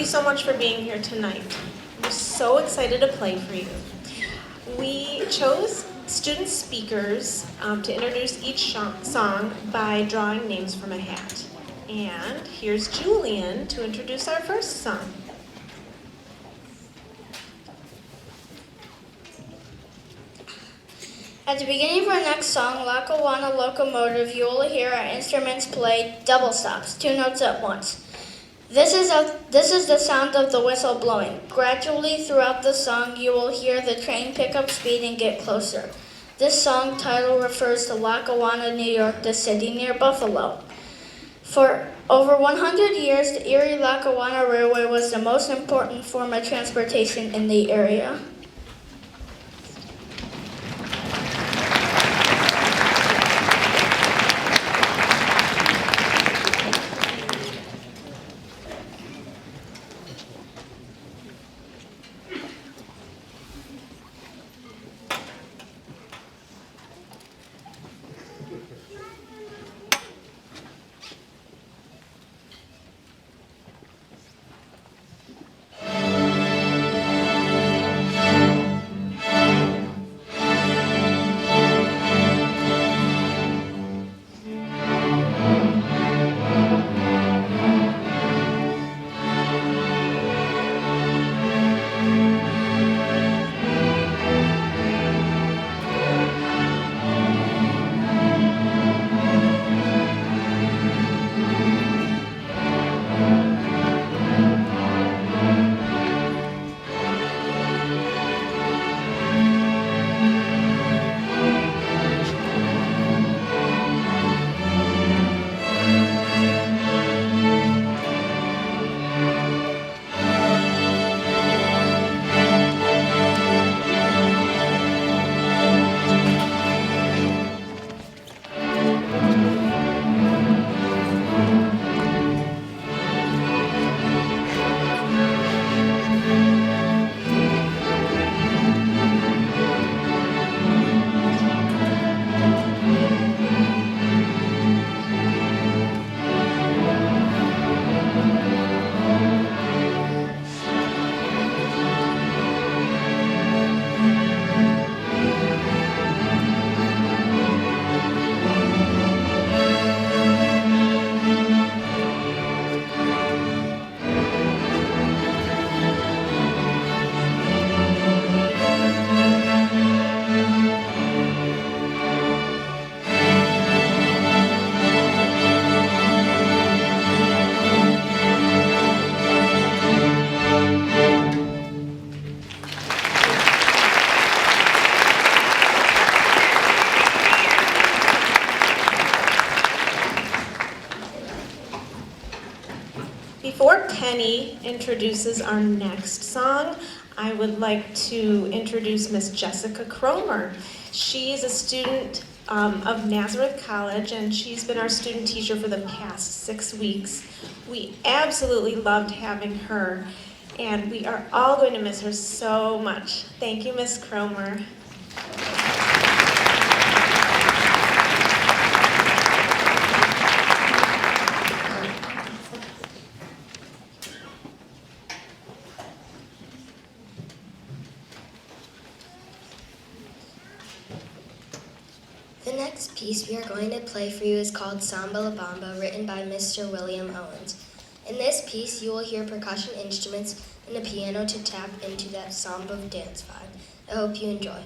so much for being here tonight. We're so excited to play for you. We chose student speakers to introduce each song by drawing names from a hat. And here's Julian to introduce our first song. At the beginning of our next song, LACKAWANA, Locomotive, you will hear our instruments play double stops, 2 notes at once. This is the sound of the whistle blowing. Gradually throughout the song, you will hear the train pick up speed and get closer. This song title refers to Lackawanna, New York, the city near Buffalo. For over 100 years, the Erie-Lackawanna Railway was the most important form of transportation in the area. Before Penny introduces our next song, I would like to introduce Miss Jessica Cromer. She is a student of Nazareth College, and she's been our student teacher for the past 6 weeks. We absolutely loved having her, and we are all going to miss her so much. Thank you, Miss Cromer. The next piece we are going to play for you is called Samba La Bamba, written by Mr. William Owens. In this piece, you will hear percussion instruments and a piano to tap into that samba dance vibe. I hope you enjoy.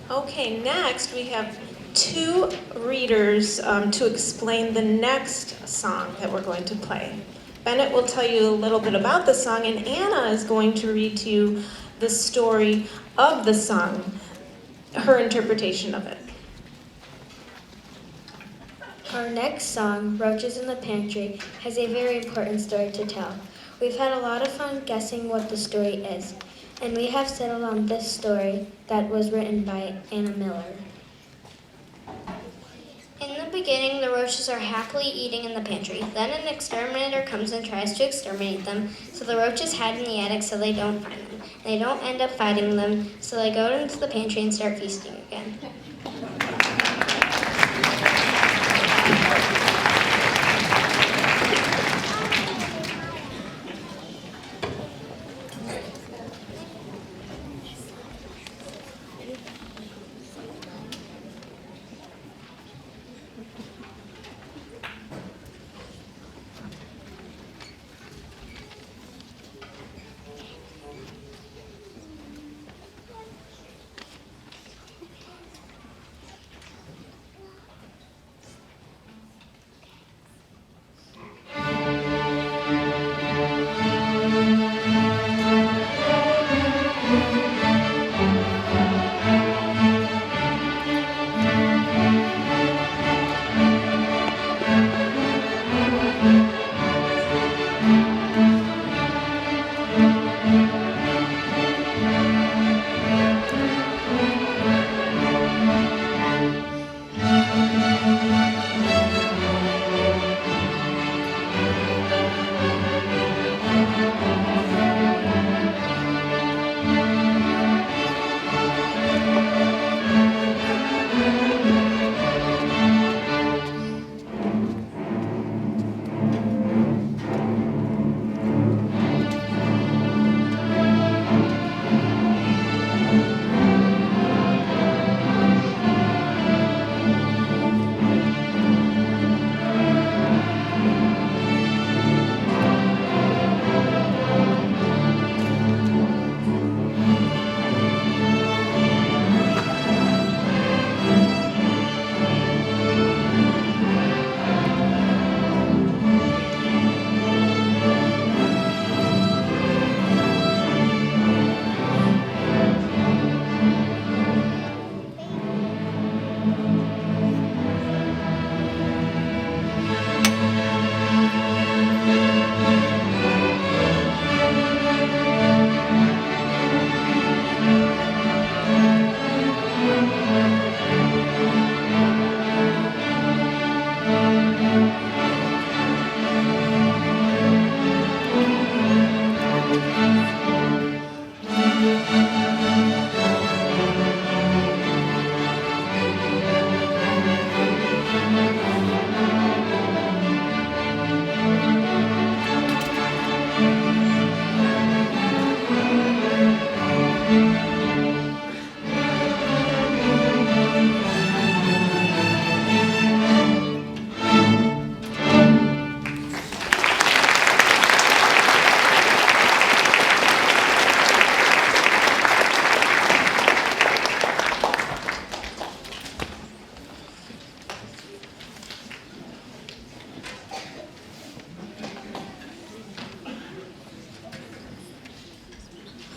Okay, next we have two readers to explain the next song that we're going to play. Bennett will tell you a little bit about the song, and Anna is going to read to you the story of the song, her interpretation of it. Our next song, Roaches in the Pantry, has a very important story to tell. We've had a lot of fun guessing what the story is, and we have settled on this story that was written by Anna Miller. In the beginning, the roaches are happily eating in the pantry. Then an exterminator comes and tries to exterminate them, so the roaches hide in the attic so they don't find them. They don't end up fighting them, so they go into the pantry and start feasting again.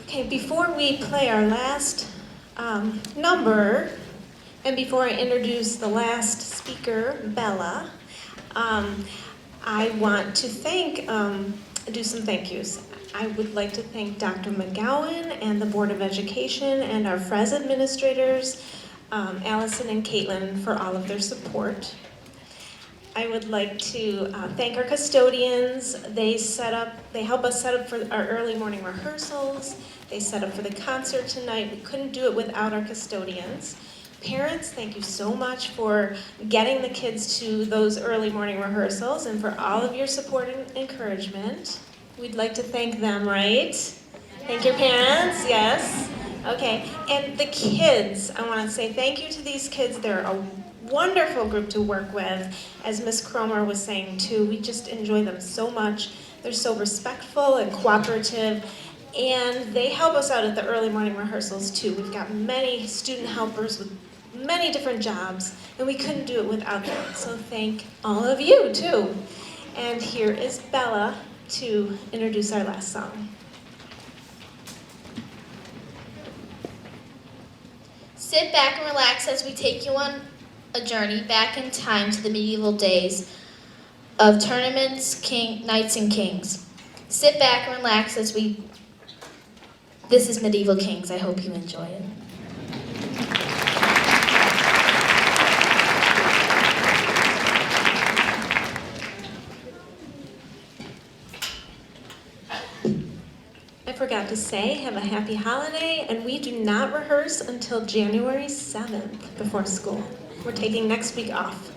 Okay, before we play our last number, and before I introduce the last speaker, Bella, I want to do some thank yous. I would like to thank Dr. McGowan and the Board of Education and our FRES administrators, Allison and Caitlin, for all of their support. I would like to thank our custodians. They help us set up for our early morning rehearsals. They set up for the concert tonight. We couldn't do it without our custodians. Parents, thank you so much for getting the kids to those early morning rehearsals and for all of your support and encouragement. We'd like to thank them, right? Thank your parents, yes? Okay, and the kids, I want to say thank you to these kids. They're a wonderful group to work with. As Ms. Cromer was saying too, we just enjoy them so much. They're so respectful and cooperative, and they help us out at the early morning rehearsals too. We've got many student helpers with many different jobs, and we couldn't do it without them. So thank all of you too. And here is Bella to introduce our last song. Sit back and relax as we take you on a journey back in time to the medieval days of tournaments, knights, and kings. Sit back and relax as this is Medieval Kings. I hope you enjoy it. I forgot to say, have a happy holiday, and we do not rehearse until January 7th before school. We're taking next week off.